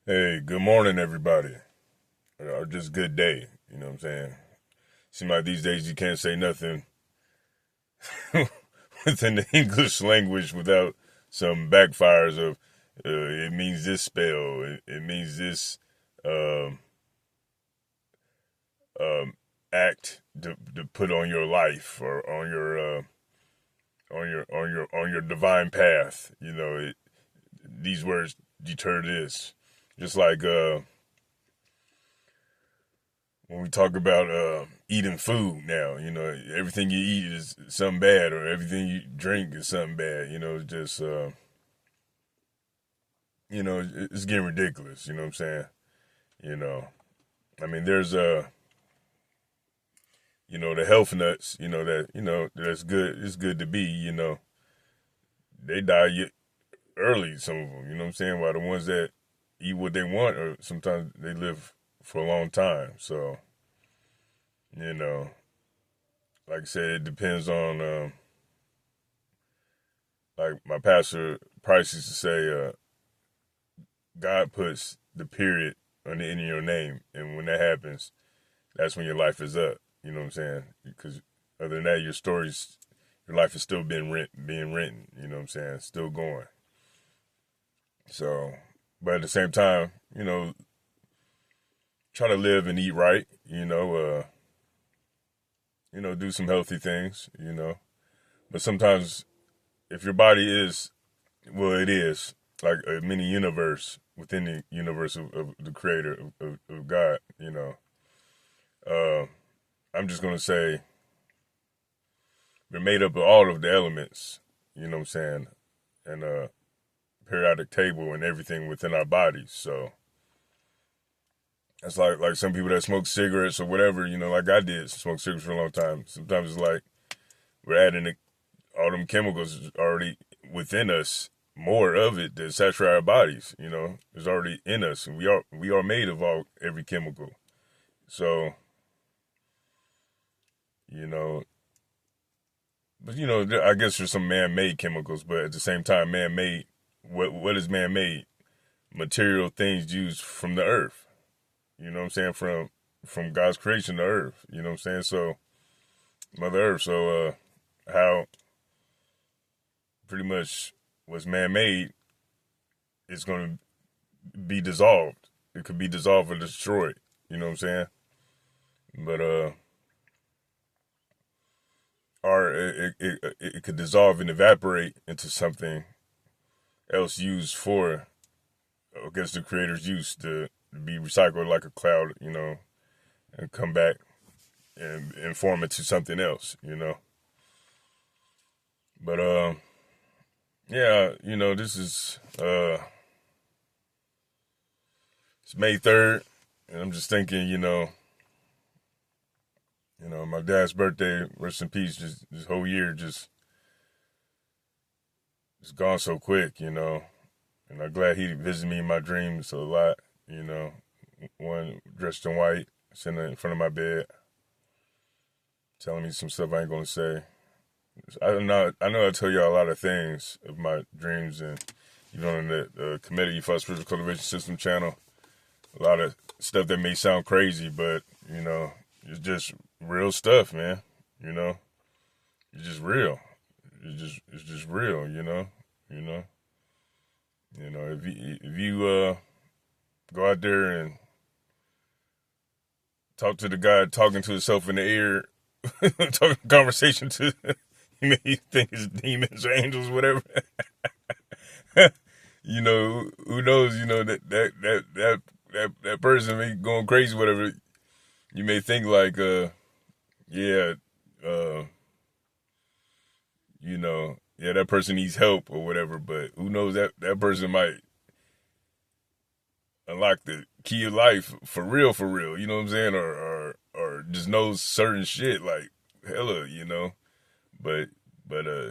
Hey, good morning, everybody. Or just good day. You know what I'm saying? Seems like these days you can't say nothing within the English language without some backfires of it means this spell, it means this um, um, act to put on your life or on your divine path. These words deter this. Just like when we talk about eating food now, everything you eat is something bad, or everything you drink is something bad. Just it's getting ridiculous. You know what I'm saying? You know, I mean, there's the health nuts. That's good. It's good to be. They die early. Some of them. You know what I'm saying? While the ones that eat what they want, or sometimes they live for a long time. So you know, like I said, it depends on. Like my pastor Price used to say, God puts the period on the end of your name, and when that happens, that's when your life is up. You know what I'm saying? Because other than that, your life is still being written. You know what I'm saying? Still going. So, but at the same time, try to live and eat right. Do some healthy things. But sometimes if your body is, well, it is like a mini universe within the universe of the creator of God. Uh, I'm just gonna say we're made up of all of the elements. You know what I'm saying? And periodic table and everything within our bodies. So it's like some people that smoke cigarettes or whatever. Like I did, smoke cigarettes for a long time. Sometimes it's like we're adding all them chemicals already within us, more of it to saturate our bodies. It's already in us, and we are made of every chemical. So you know, but I guess there's some man-made chemicals, but at the same time, man-made. What is man-made? Material things used from the earth. You know what I'm saying? From God's creation, the earth. You know what I'm saying? So Mother Earth. So how pretty much what's man-made is going to be dissolved. It could be dissolved or destroyed. You know what I'm saying? But or it could dissolve and evaporate into something else used for, I guess, the creator's use to be recycled like a cloud, and come back and form into something else. But yeah, this is it's May 3rd, and I'm just thinking, my dad's birthday, rest in peace, just this whole year just gone so quick, and I'm glad he visited me in my dreams a lot, you know. One dressed in white, sitting in front of my bed, telling me some stuff I ain't gonna say. I know I tell y'all a lot of things of my dreams, and in the Committee for Spiritual Cultivation System channel, a lot of stuff that may sound crazy, but it's just real stuff, man. You know, it's just real. It's just real. You know. If you go out there and talk to the guy talking to himself in the ear, talking conversation to, you may think it's demons or angels, whatever. Who knows? That person may be going crazy, whatever. You may think like, yeah, uh, yeah, that person needs help or whatever. But who knows, that person might unlock the key of life for real, for real. You know what I'm saying? Or just knows certain shit like hella, But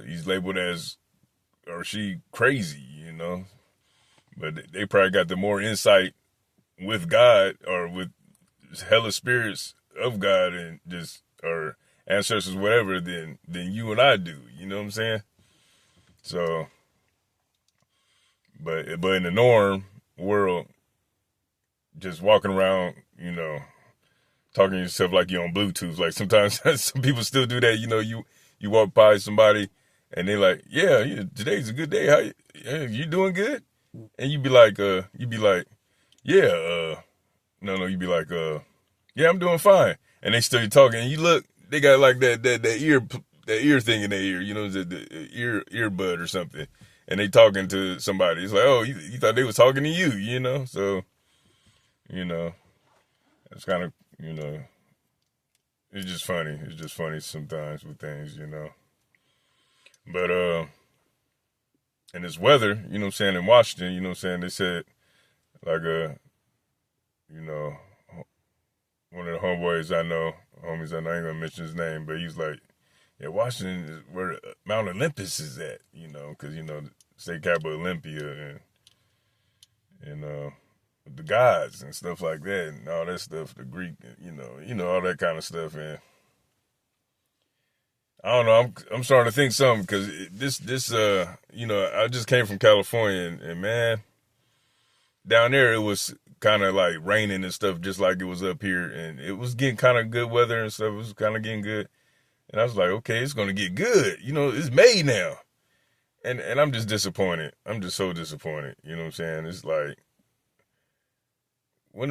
he's labeled as, or she, crazy. But they probably got the more insight with God or with hella spirits of God and just, or ancestors, whatever, than you and I do. You know what I'm saying? So, but in the norm world, just walking around, talking to yourself like you're on Bluetooth. Like sometimes some people still do that. You walk by somebody and they like, yeah, today's a good day. You doing good? And yeah, no, you'd be like, yeah, I'm doing fine. And they still talking. And you look, they got like that ear thing in their ear, the earbud or something. And they talking to somebody. It's like, oh, you thought they was talking to you, So, it's kind of, it's just funny. It's just funny sometimes with things, But, and this weather, in Washington, they said, like, one of the homies I know, I ain't gonna mention his name, but he's like, yeah, Washington is where Mount Olympus is at, because, the state capital Olympia and the gods and stuff like that and all that stuff, the Greek, all that kind of stuff. And I don't know, I'm starting to think something because I just came from California and man, down there it was kind of like raining and stuff just like it was up here, and it was getting kind of good weather and stuff. It was kind of getting good. And I was like, okay, it's going to get good. It's May now. And I'm just disappointed. I'm just so disappointed. You know what I'm saying? It's like, I want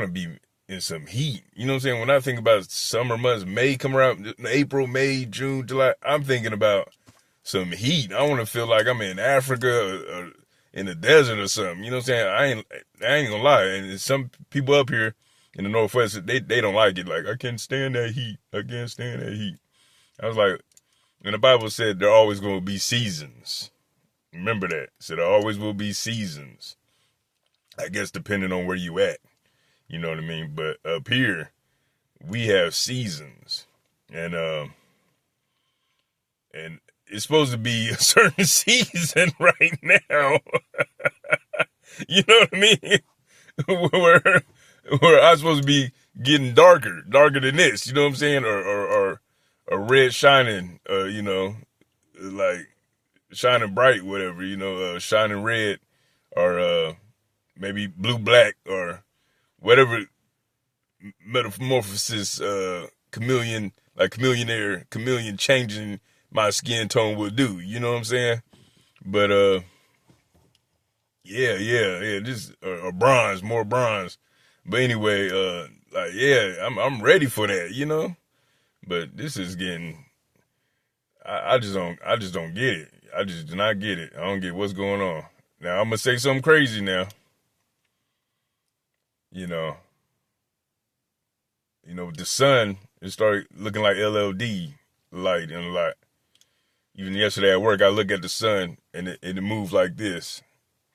to be in some heat. You know what I'm saying? When I think about summer months, May come around, April, May, June, July, I'm thinking about some heat. I want to feel like I'm in Africa or in the desert or something. You know what I'm saying? I ain't gonna lie. And some people up here in the Northwest, they don't like it. Like, I can't stand that heat. I can't stand that heat. I was like, and the Bible said there always going to be seasons. Remember that. So there always will be seasons. I guess depending on where you at. You know what I mean? But up here, we have seasons. And it's supposed to be a certain season right now. You know what I mean? Where I'm supposed to be getting darker than this, you know what I'm saying? Or red shining, like shining bright, whatever, shining red, or maybe blue black, or whatever metamorphosis, chameleon changing my skin tone will do, you know what I'm saying? But yeah, just bronze, more bronze. But anyway, I'm ready for that, But this is getting, I just don't get it. I just do not get it. I don't get what's going on. Now I'm gonna say something crazy now. The sun, it started looking like LLD light and a lot. Even yesterday at work, I look at the sun and it moves like this.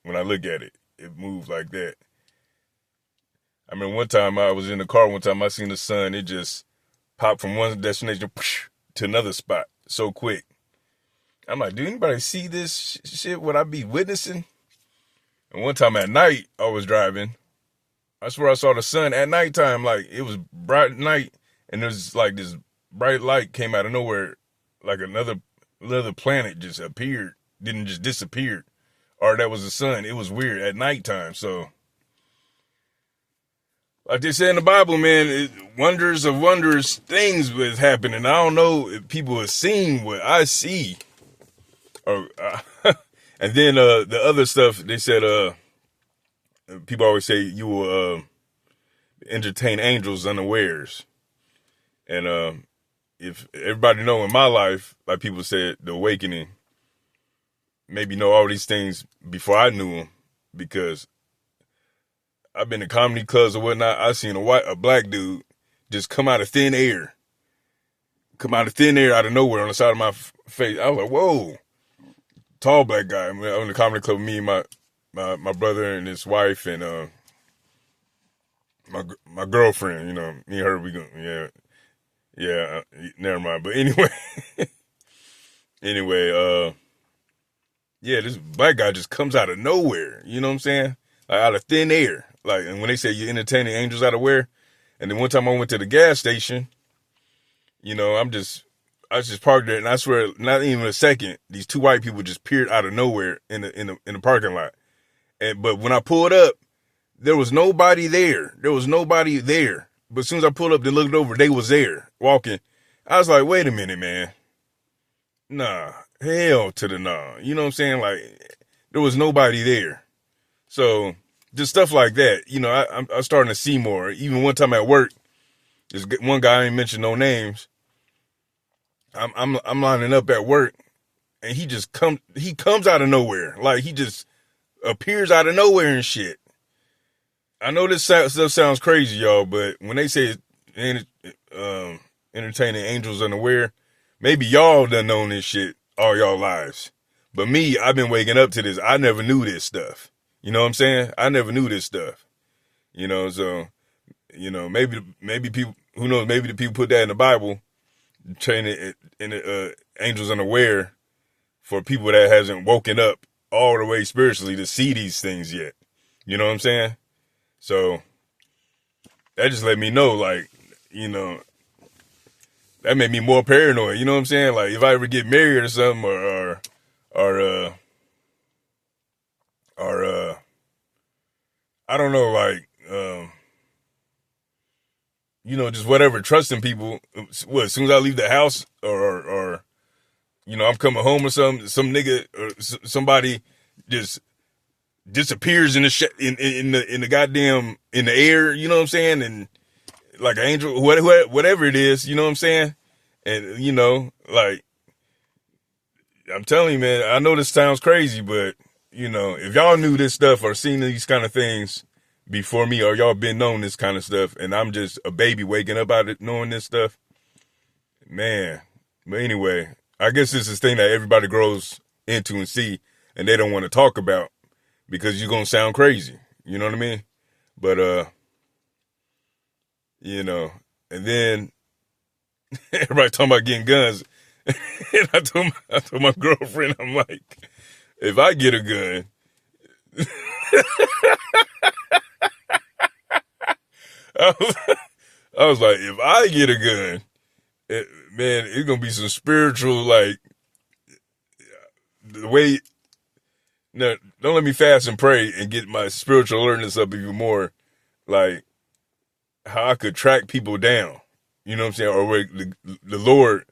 When I look at it, it moves like that. I remember one time I was in the car, I seen the sun, it just popped from one destination to another spot so quick. I'm like, do anybody see this shit, what I be witnessing? And one time at night, I was driving. I swear I saw the sun at nighttime, like it was bright night, and there's like this bright light came out of nowhere, like another planet just appeared, didn't just disappear. Or that was the sun. It was weird at nighttime. So, like they say in the Bible, man, wonders of wondrous things was happening. I don't know if people have seen what I see. Or, and then the other stuff, they said, people always say you will entertain angels unawares. And if everybody know in my life, like people said, the awakening, maybe know all these things before I knew them, because I've been to comedy clubs or whatnot. I seen a black dude just come out of thin air out of nowhere on the side of my face. I was like, whoa, tall black guy. I mean, I'm in the comedy club, me and my brother and his wife and my girlfriend. Me and her, we go, never mind. But anyway, yeah, this black guy just comes out of nowhere. You know what I'm saying? Like out of thin air. Like, and when they say you're entertaining angels out of where, and then one time I went to the gas station, I was just parked there, and I swear, not even a second, these two white people just appeared out of nowhere in the parking lot. But when I pulled up, there was nobody there. There was nobody there. But as soon as I pulled up and looked over, they was there walking. I was like, wait a minute, man. Nah, hell to the nah. You know what I'm saying? Like, there was nobody there. So just stuff like that. You know, I'm starting to see more. Even one time at work, there's one guy, I ain't mentioned no names. I'm lining up at work, and he comes out of nowhere. Like, he just appears out of nowhere and shit. I know this stuff sounds crazy, y'all, but when they say entertaining angels unaware, maybe y'all done known this shit all y'all lives. But me, I've been waking up to this. I never knew this stuff. You know what I'm saying? I never knew this stuff. You know, so, you know, maybe people, who knows, maybe the people put that in the Bible, training in angels unaware for people that hasn't woken up all the way spiritually to see these things yet. You know what I'm saying? So that just let me know, like, you know, that made me more paranoid. You know what I'm saying? Like, if I ever get married or something, or I don't know, like, you know, just whatever, trusting people. What, as soon as I leave the house, or you know, I'm coming home or something, some nigga or somebody just disappears in the goddamn, in the air, you know what I'm saying? And like an angel, whatever it is, you know what I'm saying? And, you know, like, I'm telling you, man, I know this sounds crazy, but, you know, if y'all knew this stuff or seen these kind of things before me, or y'all been knowing this kind of stuff, and I'm just a baby waking up out of knowing this stuff, man. But anyway, I guess it's this thing that everybody grows into and see, and they don't want to talk about, because you're going to sound crazy. You know what I mean? But, you know, and then everybody talking about getting guns. And I told my girlfriend, I'm like, if I get a gun, I was like, if I get a gun, man, it's going to be some spiritual, like, the way, no, don't let me fast and pray and get my spiritual alertness up even more, like, how I could track people down, you know what I'm saying, or where the Lord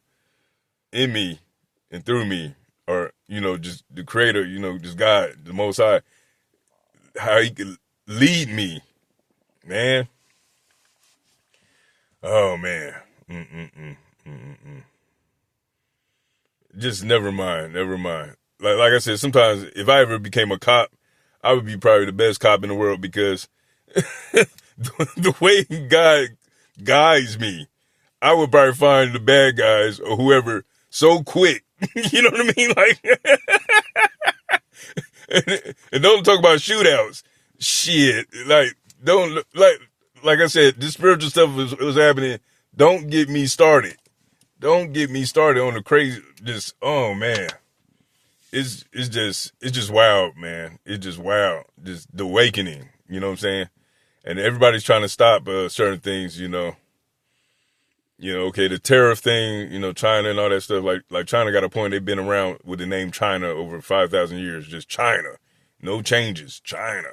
in me and through me, or, you know, just the creator, you know, just God, the Most High, how he could lead me, man. Oh, man. Just never mind. Like I said, sometimes if I ever became a cop, I would be probably the best cop in the world, because the way God guides me, I would probably find the bad guys or whoever so quick. You know what I mean? Like, and don't talk about shootouts. Shit, like, don't, like I said, this spiritual stuff was happening. Don't get me started. Don't get me started on the crazy. Just, oh man, it's just wild, man. It's just wild. Just the awakening. You know what I'm saying? And everybody's trying to stop certain things. You know, okay, the tariff thing. You know, China and all that stuff. Like China got a point. They've been around with the name China over 5,000 years. Just China, no changes. China.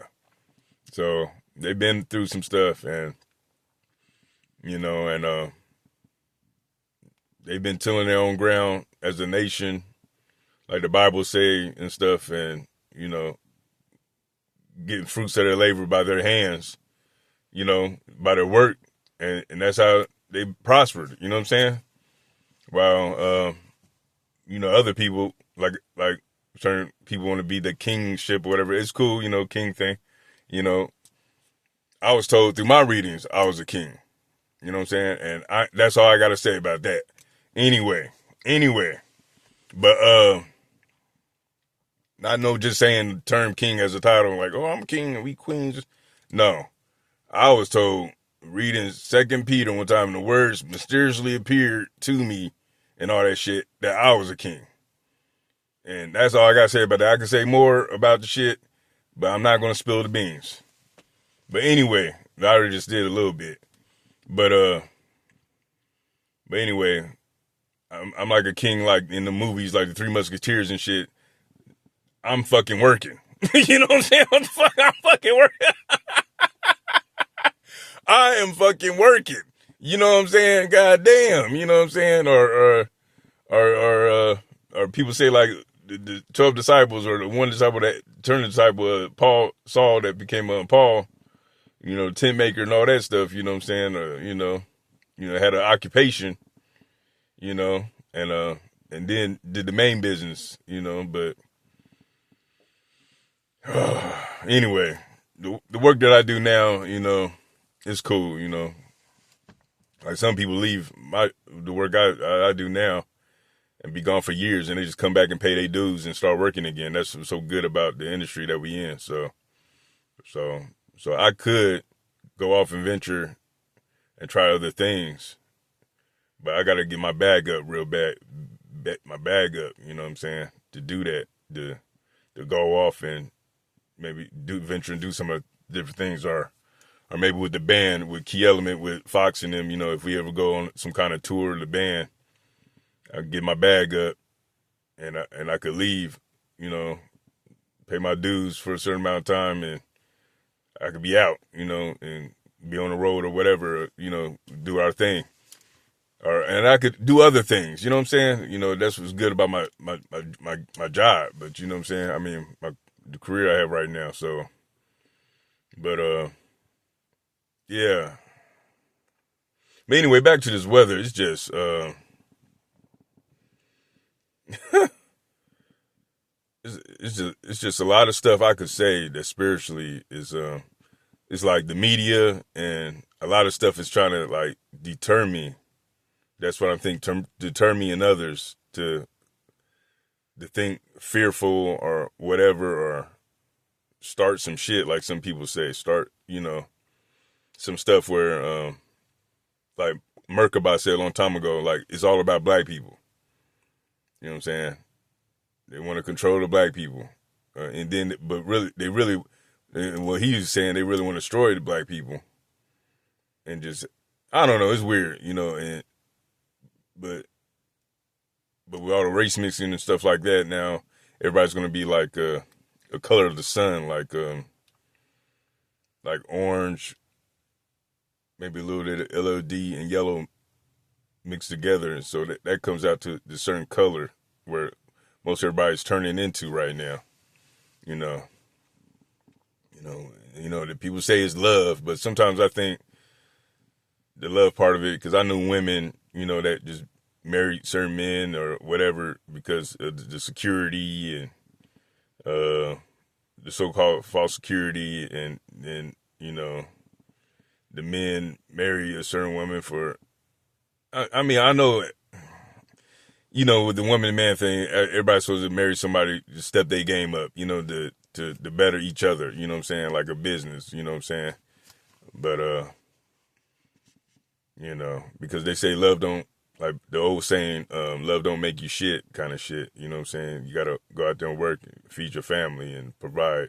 So they've been through some stuff, and you know, and they've been tilling their own ground as a nation, like the Bible say and stuff, and, you know, getting fruits of their labor by their hands, you know, by their work, and that's how they prospered, you know what I'm saying? While, you know, other people, like certain people want to be the kingship or whatever. It's cool, you know, king thing, you know. I was told through my readings I was a king, you know what I'm saying? And that's all I got to say about that. Anyway, but not no just saying the term king as a title, like, oh, I'm king and we queens. No, I was told reading 2 Peter one time, and the words mysteriously appeared to me and all that shit, that I was a king. And that's all I got to say about that. I can say more about the shit, but I'm not going to spill the beans. But anyway, I already just did a little bit. But anyway, I'm like a king, like in the movies, like the Three Musketeers and shit. I'm fucking working. You know what I'm saying? I'm fucking working. I am fucking working. You know what I'm saying? God damn. You know what I'm saying? Or people say like the 12 disciples or the one disciple that turned the disciple, Saul that became Paul, you know, tent maker and all that stuff, you know what I'm saying? Or, had an occupation, you know, and then did the main business, you know, but anyway, the work that I do now, you know, it's cool, you know. Like some people leave the work I do now and be gone for years, and they just come back and pay their dues and start working again. That's what's so good about the industry that we in. So I could go off and venture and try other things, but I got to get my bag up real bad, my bag up. You know what I'm saying? To do that, to go off and maybe venture and do some of the different things, or maybe with the band, with Key Element, with Fox and them. You know, if we ever go on some kind of tour of the band, I could get my bag up, and I could leave, you know, pay my dues for a certain amount of time, and I could be out, you know, and be on the road or whatever, you know, do our thing, and I could do other things. You know what I'm saying? You know, that's what's good about my job. But you know what I'm saying? I mean, the career I have right now. So, but yeah. But anyway, back to this weather. It's just it's just a lot of stuff I could say that spiritually is it's like the media and a lot of stuff is trying to like deter me. That's what I think, deter me and others to think fearful or whatever, or start some shit like some people say. Start, you know, some stuff where like Merkabah said a long time ago, like it's all about black people. You know what I'm saying? They want to control the black people, but really, what he was saying, they really want to destroy the black people, and just, I don't know, it's weird, you know, but with all the race mixing and stuff like that, now everybody's gonna be like a color of the sun, like orange, maybe a little bit of LOD and yellow mixed together, and so that comes out to the certain color where most everybody's turning into right now. You know, that people say is love, but sometimes I think the love part of it, because I knew women, you know, that just married certain men or whatever because of the security and the so-called false security, and then, you know, the men marry a certain woman for, I mean, I know, you know, with the woman and man thing, everybody's supposed to marry somebody to step their game up, you know, to better each other, you know what I'm saying, like a business, you know what I'm saying, but, you know, because they say love don't, like the old saying, love don't make you shit kind of shit, you know what I'm saying, you gotta go out there and work, feed your family and provide,